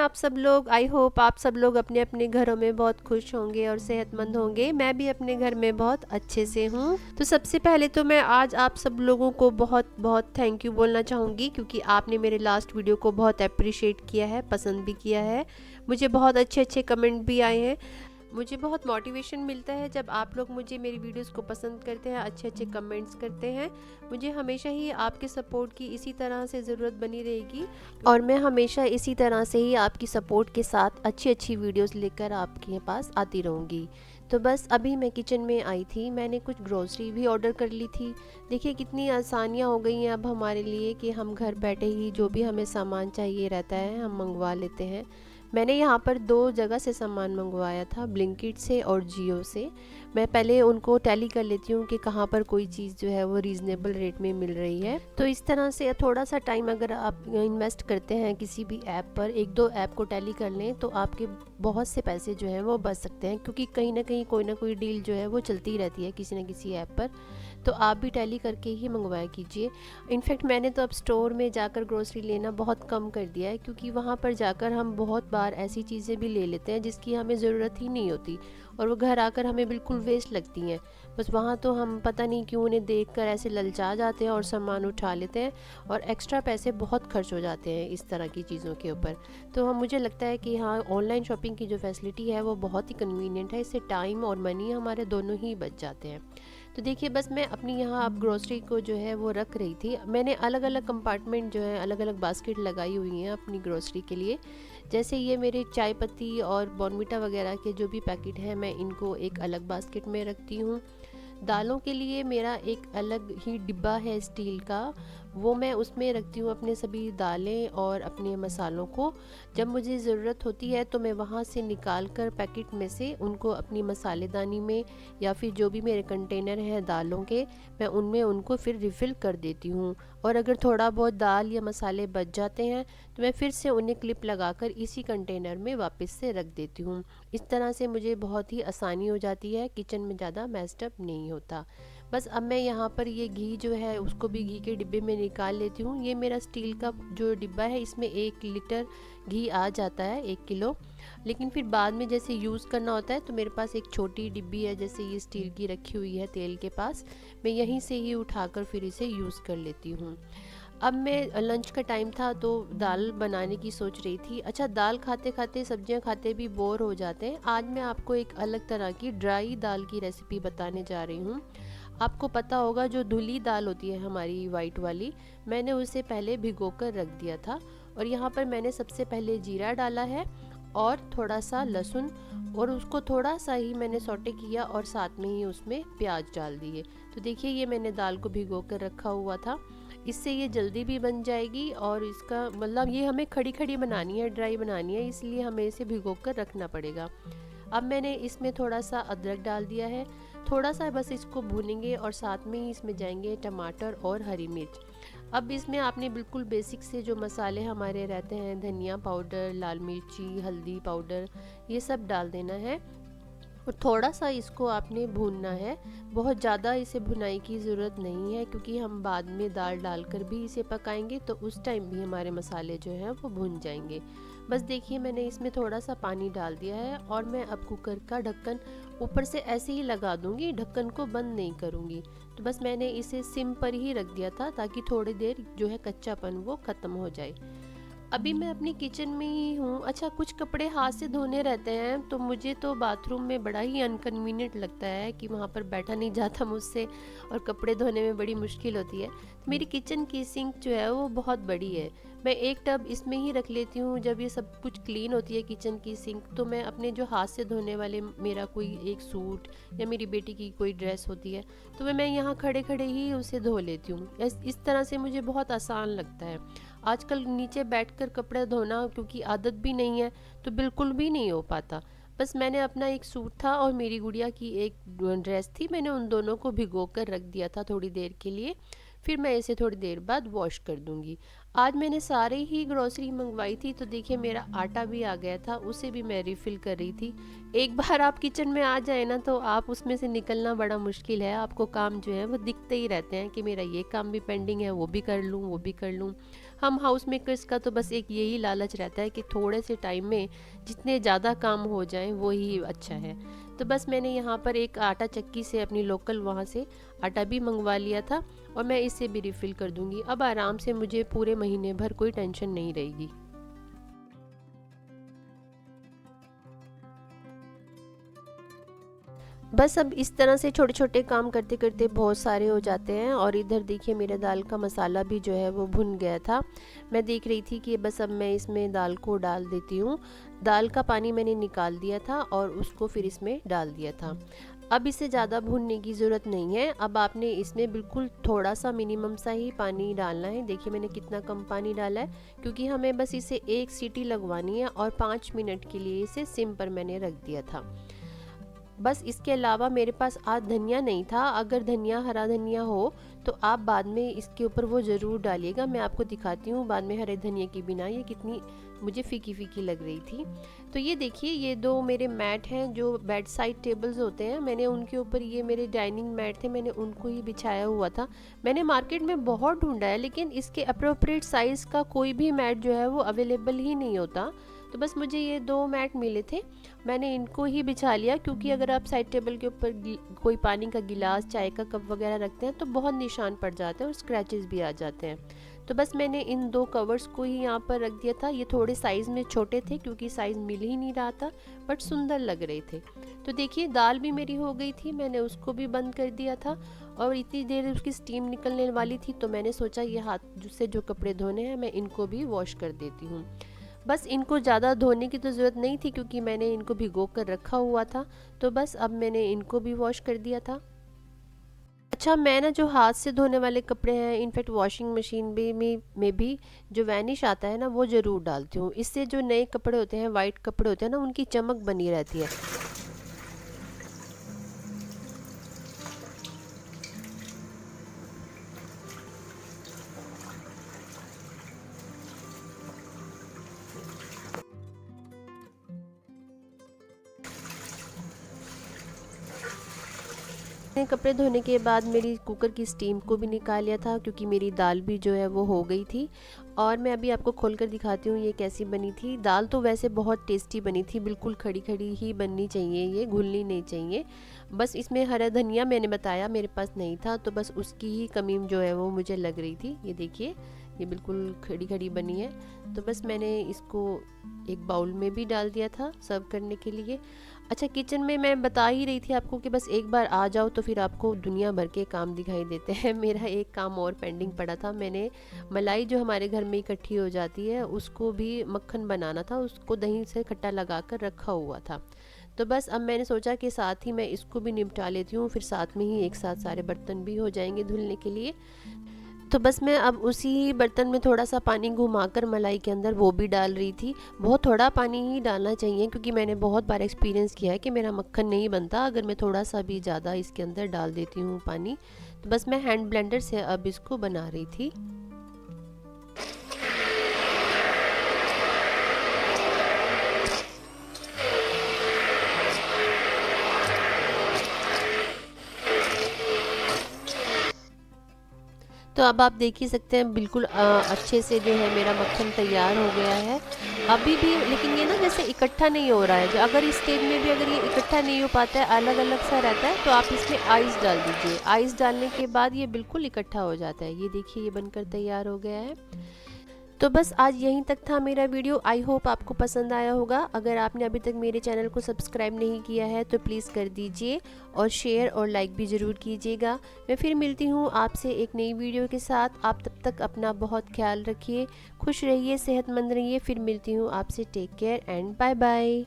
आप सब लोग, आई होप आप सब लोग अपने अपने घरों में बहुत खुश होंगे और सेहतमंद होंगे। मैं भी अपने घर में बहुत अच्छे से हूँ। तो सबसे पहले तो मैं आज आप सब लोगों को बहुत बहुत थैंक यू बोलना चाहूँगी, क्योंकि आपने मेरे लास्ट वीडियो को बहुत अप्रिशिएट किया है, पसंद भी किया है। मुझे बहुत अच्छे अच्छे कमेंट भी आए हैं। मुझे बहुत मोटिवेशन मिलता है जब आप लोग मुझे मेरी वीडियोस को पसंद करते हैं, अच्छे अच्छे कमेंट्स करते हैं। मुझे हमेशा ही आपके सपोर्ट की इसी तरह से ज़रूरत बनी रहेगी और मैं हमेशा इसी तरह से ही आपकी सपोर्ट के साथ अच्छी अच्छी वीडियोस लेकर आपके पास आती रहूँगी। तो बस अभी मैं किचन में आई थी, मैंने कुछ ग्रोसरी भी ऑर्डर कर ली थी। देखिए कितनी आसानियाँ हो गई हैं अब हमारे लिए कि हम घर बैठे ही जो भी हमें सामान चाहिए रहता है हम मंगवा लेते हैं। मैंने यहाँ पर 2 जगह से सामान मंगवाया था, ब्लिंकिट से और जियो से। मैं पहले उनको टैली कर लेती हूँ कि कहाँ पर कोई चीज़ जो है वो रीज़नेबल रेट में मिल रही है। तो इस तरह से थोड़ा सा टाइम अगर आप इन्वेस्ट करते हैं किसी भी ऐप पर, 1-2 ऐप को टैली कर लें, तो आपके बहुत से पैसे जो हैं वो बच सकते हैं, क्योंकि कहीं ना कहीं कोई ना कोई डील जो है वो चलती रहती है किसी न किसी ऐप पर। तो आप भी टैली करके ही मंगवाया कीजिए। इनफैक्ट मैंने तो अब स्टोर में जाकर ग्रोसरी लेना बहुत कम कर दिया है, क्योंकि वहाँ पर जाकर हम बहुत बार ऐसी चीज़ें भी ले लेते हैं जिसकी हमें ज़रूरत ही नहीं होती और वो घर आकर हमें बिल्कुल वेस्ट लगती हैं। बस वहाँ तो हम पता नहीं क्यों उन्हें देखकर ऐसे ललचा जाते हैं और सामान उठा लेते हैं और एक्स्ट्रा पैसे बहुत खर्च हो जाते हैं इस तरह की चीज़ों के ऊपर। तो हम मुझे लगता है कि हाँ, ऑनलाइन शॉपिंग की जो फैसिलिटी है वो बहुत ही कन्वीनियंट है। इससे टाइम और मनी हमारे दोनों ही बच जाते हैं। तो देखिए बस मैं अपनी यहाँ अब ग्रोसरी को जो है वो रख रही थी। मैंने अलग अलग कंपार्टमेंट जो है, अलग अलग बास्केट लगाई हुई हैं अपनी ग्रोसरी के लिए। जैसे ये मेरे चाय पत्ती और बॉर्नविटा वगैरह के जो भी पैकेट हैं, मैं इनको एक अलग बास्केट में रखती हूँ। दालों के लिए मेरा एक अलग ही डिब्बा है स्टील का, वो मैं उसमें रखती हूँ अपने सभी दालें और अपने मसालों को। जब मुझे ज़रूरत होती है तो मैं वहाँ से निकाल कर पैकेट में से उनको अपनी मसालेदानी में या फिर जो भी मेरे कंटेनर हैं दालों के, मैं उनमें उनको फिर रिफ़िल कर देती हूँ। और अगर थोड़ा बहुत दाल या मसाले बच जाते हैं तो मैं फिर से उन्हें क्लिप लगाकर इसी कंटेनर में वापस से रख देती हूँ। इस तरह से मुझे बहुत ही आसानी हो जाती है, किचन में ज़्यादा मेस्ड अप नहीं होता। बस अब मैं यहाँ पर ये घी जो है उसको भी घी के डिब्बे में निकाल लेती हूँ। ये मेरा स्टील का जो डिब्बा है इसमें 1 लीटर घी आ जाता है, 1 किलो। लेकिन फिर बाद में जैसे यूज़ करना होता है तो मेरे पास एक छोटी डिब्बी है, जैसे ये स्टील की रखी हुई है तेल के पास, मैं यहीं से ही उठाकर फिर इसे यूज़ कर लेती हूँ। अब मैं लंच का टाइम था तो दाल बनाने की सोच रही थी। अच्छा, दाल खाते खाते सब्जियां खाते भी बोर हो जाते हैं। आज मैं आपको एक अलग तरह की ड्राई दाल की रेसिपी बताने जा रही हूँ। आपको पता होगा जो धुली दाल होती है हमारी वाइट वाली, मैंने उसे पहले भिगोकर रख दिया था और यहाँ पर मैंने सबसे पहले जीरा डाला है और थोड़ा सा लहसुन, और उसको थोड़ा सा ही मैंने सौटे किया और साथ में ही उसमें प्याज डाल दिए। तो देखिए ये मैंने दाल को भिगो कर रखा हुआ था, इससे ये जल्दी भी बन जाएगी और इसका मतलब ये हमें खड़ी खड़ी बनानी है, ड्राई बनानी है, इसलिए हमें इसे भिगो कर रखना पड़ेगा। अब मैंने इसमें थोड़ा सा अदरक डाल दिया है, थोड़ा सा बस इसको भूनेंगे और साथ में ही इसमें जाएंगे टमाटर और हरी मिर्च। अब इसमें आपने बिल्कुल बेसिक से जो मसाले हमारे रहते हैं, धनिया पाउडर, लाल मिर्ची, हल्दी पाउडर, ये सब डाल देना है और थोड़ा सा इसको आपने भूनना है। बहुत ज़्यादा इसे भुनाई की ज़रूरत नहीं है, क्योंकि हम बाद में दाल डालकर भी इसे पकाएंगे तो उस टाइम भी हमारे मसाले जो हैं वो भुन जाएंगे। बस देखिए मैंने इसमें थोड़ा सा पानी डाल दिया है और मैं अब कुकर का ढक्कन ऊपर से ऐसे ही लगा दूंगी, ढक्कन को बंद नहीं करूंगी। तो बस मैंने इसे सिम पर ही रख दिया था ताकि थोड़ी देर जो है कच्चापन वो ख़त्म हो जाए। अभी मैं अपनी किचन में ही हूँ। अच्छा, कुछ कपड़े हाथ से धोने रहते हैं तो मुझे तो बाथरूम में बड़ा ही अनकन्वीनियंट लगता है कि वहाँ पर बैठा नहीं जाता मुझसे और कपड़े धोने में बड़ी मुश्किल होती है। मेरी किचन की सिंक जो है वो बहुत बड़ी है, मैं एक टब इसमें ही रख लेती हूँ। जब ये सब कुछ क्लीन होती है किचन की सिंक, तो मैं अपने जो हाथ से धोने वाले मेरा कोई एक सूट या मेरी बेटी की कोई ड्रेस होती है तो मैं यहाँ खड़े खड़े ही उसे धो लेती हूँ। इस तरह से मुझे बहुत आसान लगता है। आजकल नीचे बैठकर कपड़े धोना क्योंकि आदत भी नहीं है, तो बिल्कुल भी नहीं हो पाता। बस मैंने अपना एक सूट था और मेरी गुड़िया की एक ड्रेस थी, मैंने उन दोनों को भिगो कर रख दिया था थोड़ी देर के लिए। फिर मैं इसे थोड़ी देर बाद वॉश कर दूंगी। आज मैंने सारे ही ग्रॉसरी मंगवाई थी, तो देखिए मेरा आटा भी आ गया था, उसे भी मैं रिफ़िल कर रही थी। एक बार आप किचन में आ जाए ना तो आप उसमें से निकलना बड़ा मुश्किल है। आपको काम जो है वो दिखते ही रहते हैं कि मेरा ये काम भी पेंडिंग है, वो भी कर लूँ, वो भी कर लूँ। हम हाउस मेकर्स का तो बस एक यही लालच रहता है कि थोड़े से टाइम में जितने ज़्यादा काम हो जाएं वो ही अच्छा है। तो बस मैंने यहाँ पर एक आटा चक्की से अपनी लोकल वहाँ से आटा भी मंगवा लिया था और मैं इसे भी रिफ़िल कर दूँगी। अब आराम से मुझे पूरे महीने भर कोई टेंशन नहीं रहेगी। बस अब इस तरह से छोटे छोटे काम करते करते बहुत सारे हो जाते हैं। और इधर देखिए मेरा दाल का मसाला भी जो है वो भुन गया था। मैं देख रही थी कि बस अब मैं इसमें दाल को डाल देती हूँ। दाल का पानी मैंने निकाल दिया था और उसको फिर इसमें डाल दिया था। अब इसे ज़्यादा भूनने की ज़रूरत नहीं है। अब आपने इसमें बिल्कुल थोड़ा सा मिनिमम सा ही पानी डालना है। देखिए मैंने कितना कम पानी डाला है, क्योंकि हमें बस इसे एक सीटी लगवानी है और 5 मिनट के लिए इसे सिम पर मैंने रख दिया था। बस इसके अलावा मेरे पास आज धनिया नहीं था। अगर धनिया, हरा धनिया हो तो आप बाद में इसके ऊपर वो ज़रूर डालिएगा। मैं आपको दिखाती हूँ बाद में हरे धनिया के बिना ये कितनी मुझे फीकी फीकी लग रही थी। तो ये देखिए ये दो मेरे मैट हैं जो बेड साइड टेबल्स होते हैं, मैंने उनके ऊपर, ये मेरे डाइनिंग मैट थे, मैंने उनको ही बिछाया हुआ था। मैंने मार्केट में बहुत ढूंढा है लेकिन इसके अप्रोप्रिएट साइज़ का कोई भी मैट जो है वो अवेलेबल ही नहीं होता। तो बस मुझे ये दो मैट मिले थे, मैंने इनको ही बिछा लिया। क्योंकि अगर आप साइड टेबल के ऊपर कोई पानी का गिलास, चाय का कप वगैरह रखते हैं तो बहुत निशान पड़ जाते हैं और स्क्रैचेस भी आ जाते हैं। तो बस मैंने इन दो कवर्स को ही यहाँ पर रख दिया था। ये थोड़े साइज़ में छोटे थे क्योंकि साइज़ मिल ही नहीं रहा था, बट सुंदर लग रहे थे। तो देखिए दाल भी मेरी हो गई थी, मैंने उसको भी बंद कर दिया था और इतनी देर उसकी स्टीम निकलने वाली थी तो मैंने सोचा ये हाथ से जो कपड़े धोने हैं मैं इनको भी वॉश कर देती हूँ। बस इनको ज़्यादा धोने की तो ज़रूरत नहीं थी क्योंकि मैंने इनको भिगो कर रखा हुआ था। तो बस अब मैंने इनको भी वॉश कर दिया था। अच्छा, मैं ना जो हाथ से धोने वाले कपड़े हैं, इनफैक्ट वॉशिंग मशीन में भी जो वैनिश आता है ना वो ज़रूर डालती हूँ। इससे जो नए कपड़े होते हैं, वाइट कपड़े होते हैं ना, उनकी चमक बनी रहती है। मैंने कपड़े धोने के बाद मेरी कुकर की स्टीम को भी निकाल लिया था क्योंकि मेरी दाल भी जो है वो हो गई थी। और मैं अभी आपको खोलकर दिखाती हूँ ये कैसी बनी थी। दाल तो वैसे बहुत टेस्टी बनी थी, बिल्कुल खड़ी खड़ी ही बननी चाहिए, ये घुलनी नहीं चाहिए। बस इसमें हरा धनिया मैंने बताया मेरे पास नहीं था, तो बस उसकी ही कमी जो है वो मुझे लग रही थी। ये देखिए ये बिल्कुल खड़ी खड़ी बनी है। तो बस मैंने इसको एक बाउल में भी डाल दिया था सर्व करने के लिए। अच्छा, किचन में मैं बता ही रही थी आपको कि बस एक बार आ जाओ तो फिर आपको दुनिया भर के काम दिखाई देते हैं। मेरा एक काम और पेंडिंग पड़ा था। मैंने मलाई जो हमारे घर में इकट्ठी हो जाती है उसको भी मक्खन बनाना था, उसको दही से खट्टा लगा कर रखा हुआ था। तो बस अब मैंने सोचा कि साथ ही मैं इसको भी निपटा लेती हूँ, फिर साथ में ही एक साथ सारे बर्तन भी हो जाएंगे धुलने के लिए। तो बस मैं अब उसी बर्तन में थोड़ा सा पानी घुमाकर मलाई के अंदर वो भी डाल रही थी। बहुत थोड़ा पानी ही डालना चाहिए क्योंकि मैंने बहुत बार एक्सपीरियंस किया है कि मेरा मक्खन नहीं बनता अगर मैं थोड़ा सा भी ज़्यादा इसके अंदर डाल देती हूँ पानी। तो बस मैं हैंड ब्लेंडर से अब इसको बना रही थी। तो अब आप देख ही सकते हैं बिल्कुल अच्छे से जो है मेरा मक्खन तैयार हो गया है अभी भी। लेकिन ये ना जैसे इकट्ठा नहीं हो रहा है, जो अगर इस स्टेज में भी अगर ये इकट्ठा नहीं हो पाता है, अलग अलग सा रहता है, तो आप इसमें आइस डाल दीजिए। आइस डालने के बाद ये बिल्कुल इकट्ठा हो जाता है। ये देखिए ये बनकर तैयार हो गया है। तो बस आज यहीं तक था मेरा वीडियो। आई होप आपको पसंद आया होगा। अगर आपने अभी तक मेरे चैनल को सब्सक्राइब नहीं किया है तो प्लीज़ कर दीजिए और शेयर और लाइक भी ज़रूर कीजिएगा। मैं फिर मिलती हूँ आपसे एक नई वीडियो के साथ। आप तब तक अपना बहुत ख्याल रखिए, खुश रहिए, सेहतमंद रहिए। फिर मिलती हूँ आपसे। Take care and bye bye.